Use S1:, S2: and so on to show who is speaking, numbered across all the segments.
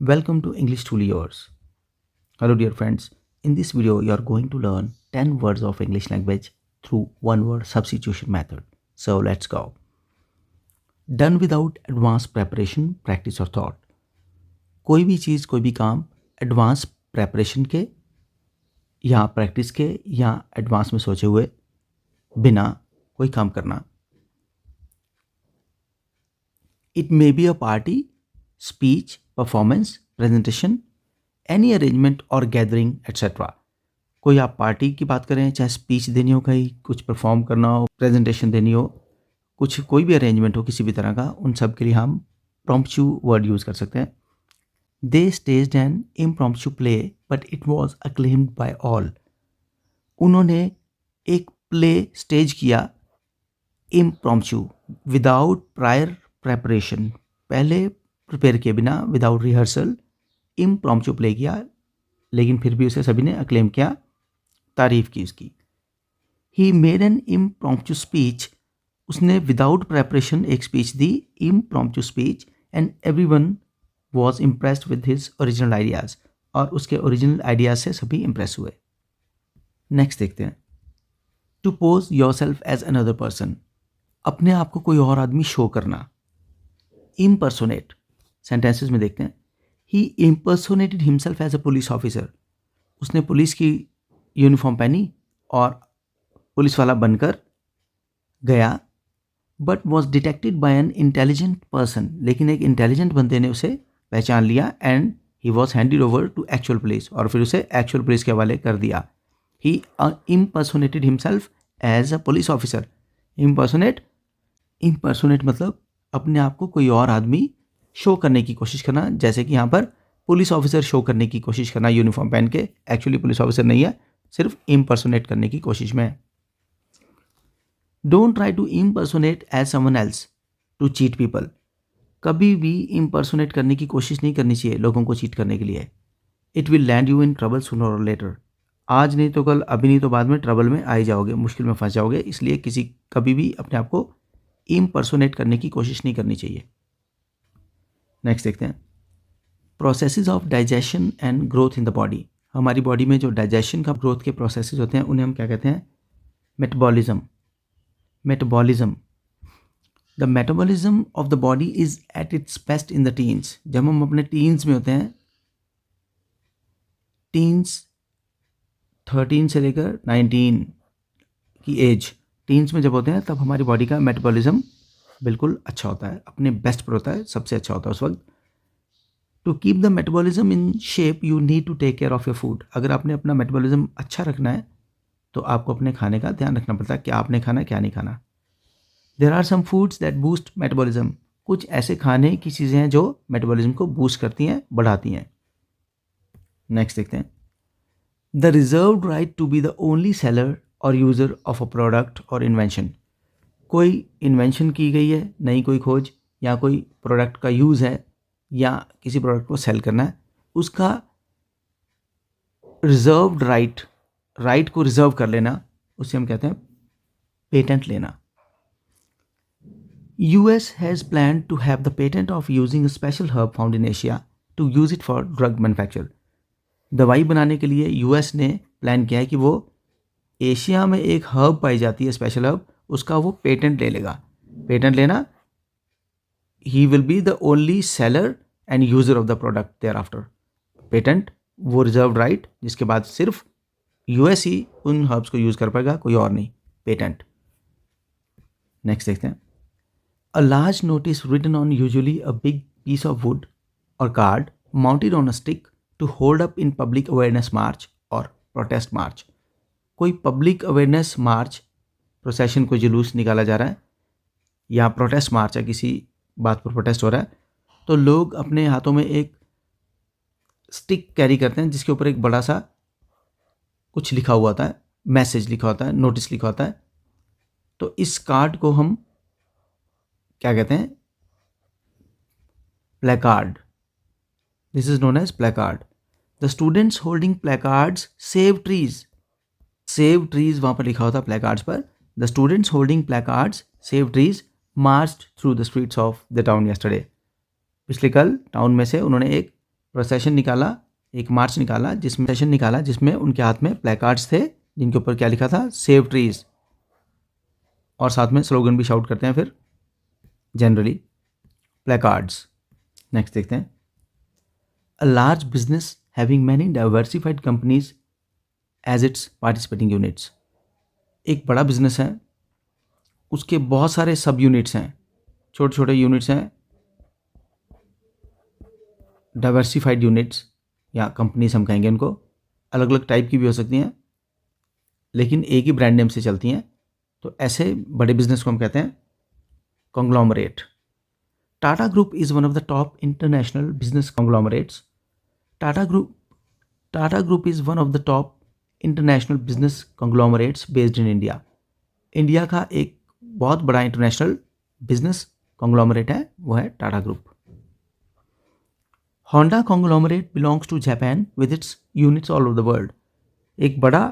S1: Welcome to English Truly Yours. Hello, dear friends. In this video, you are going to learn 10 words of English language through one word substitution method. So, let's go. Done without advanced preparation, practice or thought. कोई भी चीज़, कोई भी काम advance preparation के या practice के या advance में सोचे हुए बिना कोई काम करना. It may be a party, speech, performance, presentation, any arrangement or gathering, etc. कोई आप पार्टी की बात करें, चाहे स्पीच देनी हो, कहीं कुछ परफॉर्म करना हो, प्रेजेंटेशन देनी हो, कुछ कोई भी अरेंजमेंट हो किसी भी तरह का, उन सब के लिए हम प्रॉम्प्चू वर्ड यूज़ कर सकते हैं. They staged an impromptu play but it was acclaimed by all. उन्होंने एक प्ले स्टेज किया इम्प्रॉम्प्चू विदाउट प्रायर प्रेपरेशन, पहले प्रिपेयर किए बिना, विदाउट रिहर्सल इम्प्रॉम्प्चू प्ले किया, लेकिन फिर भी उसे सभी ने अक्लेम किया, तारीफ की उसकी. He made an impromptu speech, उसने विदाउट प्रेपरेशन एक स्पीच दी, impromptu speech, and everyone was impressed with his original ideas, और उसके ओरिजिनल आइडियाज़ से सभी इम्प्रेस हुए. नेक्स्ट देखते हैं. To pose your self as another person, अपने आप को कोई और आदमी शो करना. इम्पर्सोनेट, सेंटेंसेस में देखते हैं. He impersonated himself as a police officer, उसने पुलिस की यूनिफॉर्म पहनी और पुलिस वाला बनकर गया. But was detected by an intelligent person, लेकिन एक इंटेलिजेंट बंदे ने उसे पहचान लिया, and he was handed over to actual police, और फिर उसे एक्चुअल पुलिस के हवाले कर दिया. He impersonated himself as a police officer. Impersonate मतलब अपने आप को कोई और आदमी शो करने की कोशिश करना, जैसे कि यहाँ पर पुलिस ऑफिसर शो करने की कोशिश करना यूनिफॉर्म पहन के, एक्चुअली पुलिस ऑफिसर नहीं है, सिर्फ इम्पर्सोनेट करने की कोशिश में है. Don't try to impersonate as someone else to cheat people, कभी भी इम्पर्सोनेट करने की कोशिश नहीं करनी चाहिए लोगों को चीट करने के लिए. It will land you in trouble sooner और लेटर, आज नहीं तो कल, अभी नहीं तो बाद में ट्रबल में आ ही जाओगे, मुश्किल में फंस जाओगे. इसलिए कभी भी अपने आप को इम्पर्सोनेट करने की कोशिश नहीं करनी चाहिए. नेक्स्ट देखते हैं. Processes of digestion and growth in the body, हमारी बॉडी में जो डाइजेशन का ग्रोथ के प्रोसेसेस होते हैं उन्हें हम क्या कहते हैं? Metabolism. The metabolism of the body is at its best in the teens, जब हम अपने टीन्स में होते हैं, टीन्स 13 से लेकर 19 की एज, टीन्स में जब होते हैं तब हमारी बॉडी का मेटाबॉलिज्म बिल्कुल अच्छा होता है, अपने बेस्ट पर होता है, सबसे अच्छा होता है उस वक्त. To keep the metabolism in shape you need to take care of your food, अगर आपने अपना मेटाबॉलिज्म अच्छा रखना है तो आपको अपने खाने का ध्यान रखना पड़ता है, क्या आपने खाना क्या नहीं खाना. There are some foods that boost metabolism, कुछ ऐसे खाने की चीज़ें हैं जो मेटाबॉलिज्म को बूस्ट करती हैं, बढ़ाती हैं. नेक्स्ट देखते हैं. The reserved right to be the only seller और यूज़र ऑफ अ प्रोडक्ट और इन्वेंशन, कोई इन्वेंशन की गई है, नई कोई खोज, या कोई प्रोडक्ट का यूज़ है, या किसी प्रोडक्ट को सेल करना है, उसका रिजर्व्ड राइट को रिजर्व कर लेना, उसे हम कहते हैं पेटेंट लेना. US has plan to have the patent of using a special herb found in Asia to use it for drug manufacture. दवाई बनाने के लिए US ने प्लान किया है कि वो एशिया में एक हर्ब पाई जाती है, स्पेशल हर्ब, उसका वो पेटेंट ले लेगा. पेटेंट लेना, he will be the only seller and user of the product thereafter. Patent वो रिजर्व राइट जिसके बाद सिर्फ US ही उन हर्ब्स को यूज़ कर पाएगा, कोई और नहीं. पेटेंट. नेक्स्ट देखते हैं. A large notice written on usually a big piece of wood और card mounted on a stick to hold up in public awareness march और प्रोटेस्ट मार्च. कोई पब्लिक अवेयरनेस मार्च, प्रोसेशन, कोई जुलूस निकाला जा रहा है, या प्रोटेस्ट मार्च है, किसी बात पर प्रोटेस्ट हो रहा है, तो लोग अपने हाथों में एक स्टिक कैरी करते हैं जिसके ऊपर एक बड़ा सा कुछ लिखा हुआ होता है, मैसेज लिखा होता है, नोटिस लिखा होता है. तो इस कार्ड को हम क्या कहते हैं? Placard. This is known as placard. The students holding placards save trees. Save trees वहाँ पर लिखा होता है प्लेकार्ड्स पर. The students holding placards save trees marched through the streets of the town yesterday. पिछले कल टाउन में से उन्होंने एक प्रोसेशन निकाला, एक मार्च निकाला जिसमें उनके हाथ में प्लेकार्ड्स थे जिनके ऊपर क्या लिखा था, सेव ट्रीज, और साथ में स्लोगन भी शाउट करते हैं फिर जनरली, प्लेकार्ड्स। नेक्स्ट देखते हैं, a large business having many diversified companies as its participating units. एक बड़ा बिजनेस है, उसके बहुत सारे सब यूनिट्स हैं, छोटे छोटे यूनिट्स हैं, डाइवर्सिफाइड यूनिट्स या कंपनीज हम कहेंगे उनको, अलग अलग टाइप की भी हो सकती हैं लेकिन एक ही ब्रांड नेम से चलती हैं। तो ऐसे बड़े बिजनेस को हम कहते हैं conglomerate. Tata group is one of the top international business conglomerates. Tata group is one of the top international business conglomerates based in India. India का एक बहुत बड़ा इंटरनेशनल बिजनेस कॉन्ग्लोमरेट है, वो है Tata group. Honda conglomerate belongs to Japan with its units all over the world. एक बड़ा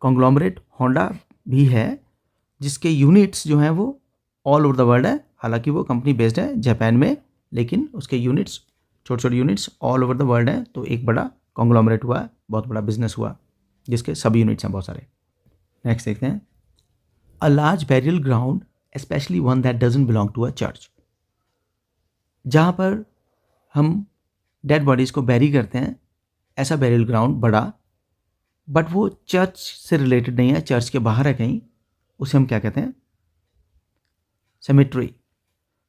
S1: conglomerate Honda भी है जिसके यूनिट्स जो हैं वो ऑल ओवर द वर्ल्ड है। हालांकि वो कंपनी बेस्ड है जापान में, लेकिन उसके यूनिट्स, छोटे छोटे units all over the world हैं। तो एक बड़ा कॉन्ग्लोमरेट हुआ, बहुत बड़ा बिजनेस हुआ जिसके सब यूनिट्स हैं बहुत सारे। नेक्स्ट देखते हैं, a large burial ground especially one that doesn't belong to a church. जहाँ पर हम डेड बॉडीज़ को बैरी करते हैं, ऐसा बैरियल ग्राउंड बड़ा, बट वो चर्च से रिलेटेड नहीं है, चर्च के बाहर है कहीं, उसे हम क्या कहते हैं, cemetery.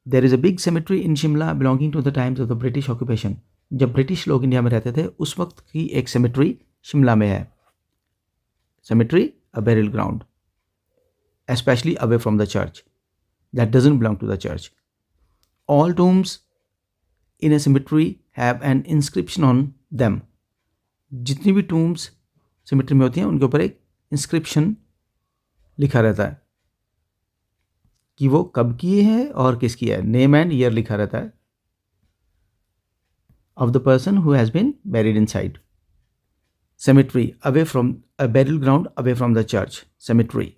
S1: There is a big cemetery in Shimla belonging to the times of the British occupation. जब ब्रिटिश लोग इंडिया में रहते थे उस वक्त की एक सेमेट्री शिमला में है। Cemetery, a burial ground especially away from the church that doesn't belong to the church. All tombs in a cemetery have an inscription on them. जितनी भी tombs cemetery में होती हैं उनके ऊपर एक inscription लिखा रहता है कि वो कब की है और किसकी है, नेम एंड ईयर लिखा रहता है, of the person who has been buried inside. Cemetery, away from a burial ground, away from the church, cemetery.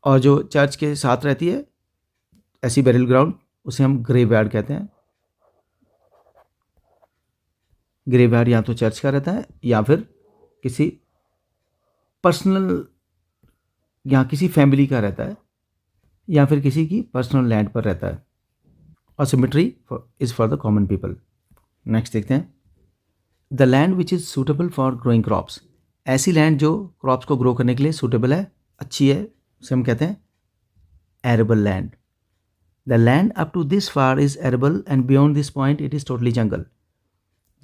S1: और जो चर्च के साथ रहती है ऐसी बैरियल ग्राउंड, उसे हम ग्रेवयार्ड कहते हैं। ग्रेवयार्ड या तो चर्च का रहता है या फिर किसी पर्सनल या किसी फैमिली का रहता है या फिर किसी की पर्सनल लैंड पर रहता है। और symmetry is for the common people. Next देखते हैं, the land which is suitable for growing crops. ऐसी लैंड जो क्रॉप्स को ग्रो करने के लिए सूटेबल है, अच्छी है, उसे हम कहते हैं arable land. The land up to this far is arable and beyond this point it is totally jungle.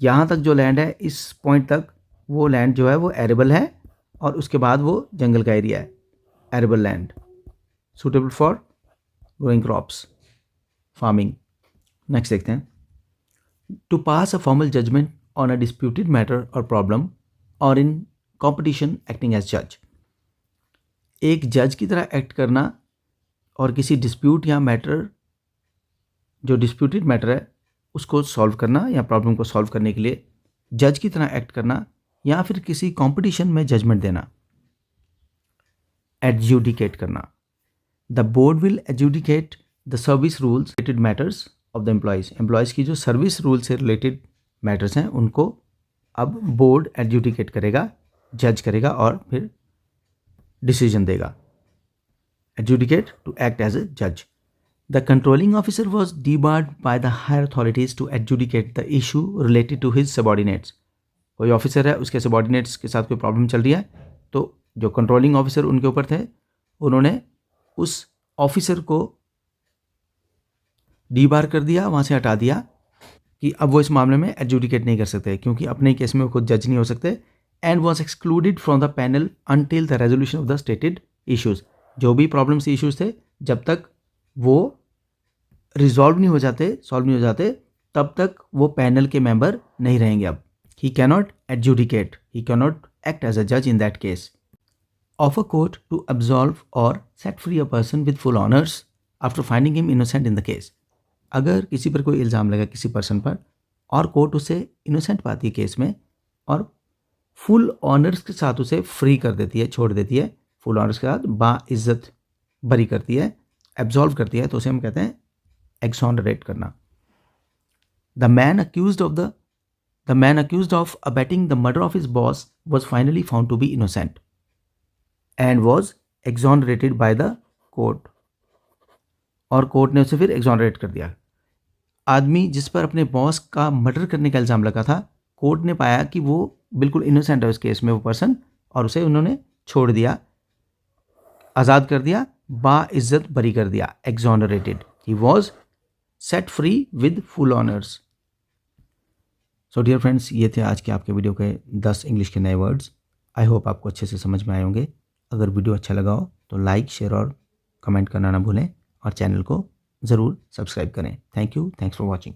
S1: यहाँ तक जो लैंड है, इस पॉइंट तक वो लैंड जो है वो एरेबल है और उसके बाद वो जंगल का एरिया है। Arable land suitable for growing crops, farming. Next देखते हैं, to pass a formal judgement on a disputed matter और प्रॉब्लम और इन कॉम्पिटिशन एक्टिंग एज जज। एक जज की तरह एक्ट करना और किसी डिस्प्यूट या मैटर, जो डिस्प्यूटेड मैटर है उसको सॉल्व करना या प्रॉब्लम को सॉल्व करने के लिए जज की तरह एक्ट करना या फिर किसी कंपटीशन में जजमेंट देना। एडजुडिकेट करना, the board will adjudicate the service rules related matters of the employees की जो सर्विस रूल से रिलेटेड मैटर्स हैं उनको अब बोर्ड एडजुडिकेट करेगा, जज करेगा और फिर डिसीजन देगा। Adjudicate, to act as a जज। The controlling officer was debarred by the higher authorities to adjudicate the issue related to his subordinates. कोई ऑफिसर है, उसके सबॉर्डिनेट्स के साथ कोई प्रॉब्लम चल रही है, तो जो कंट्रोलिंग ऑफिसर उनके ऊपर थे उन्होंने उस ऑफिसर को डीबार कर दिया, वहाँ से हटा दिया कि अब वो इस मामले में एडजुडिकेट नहीं कर सकते क्योंकि अपने केस में वो खुद जज नहीं हो सकते। And was excluded from the panel until the resolution of the stated issues. जो भी प्रॉब्लम्स इश्यूज थे, जब तक वो रिजॉल्व नहीं हो जाते, सॉल्व नहीं हो जाते, तब तक वो पैनल के मेंबर नहीं रहेंगे। अब he cannot adjudicate, he cannot act as a जज in that case. Of a court to absolve or set free a person with full honours after finding him innocent in the case. अगर किसी पर कोई इल्ज़ाम लगा किसी person पर और कोर्ट उसे इनोसेंट पाती है केस में और फुल ऑनर्स के साथ उसे फ्री कर देती है, छोड़ देती है, फुल ऑनर्स के साथ बाइज्जत बरी करती है, एब्जॉल्व करती है, तो उसे हम कहते हैं एक्सोनरेट करना। The man accused of abetting the murder of his boss was finally found to be innocent and was exonerated by the court. और कोर्ट ने उसे फिर exonerate कर दिया. आदमी जिस पर अपने बॉस का मर्डर करने का इल्ज़ाम लगा था, कोर्ट ने पाया कि वो बिल्कुल इनोसेंट है उस केस में वो पर्सन, और उसे उन्होंने छोड़ दिया, आज़ाद कर दिया, बाइज्जत बरी कर दिया, exonerated. He was set free with full honors. So dear friends, ये थे आज के आपके वीडियो के 10 इंग्लिश के नए वर्ड्स. आई होप आपको अच्छे से समझ में आए होंगे. अगर वीडियो अच्छा लगा हो तो लाइक, शेयर और कमेंट करना ना भूलें, और चैनल को ज़रूर सब्सक्राइब करें. Thank you. Thanks for watching.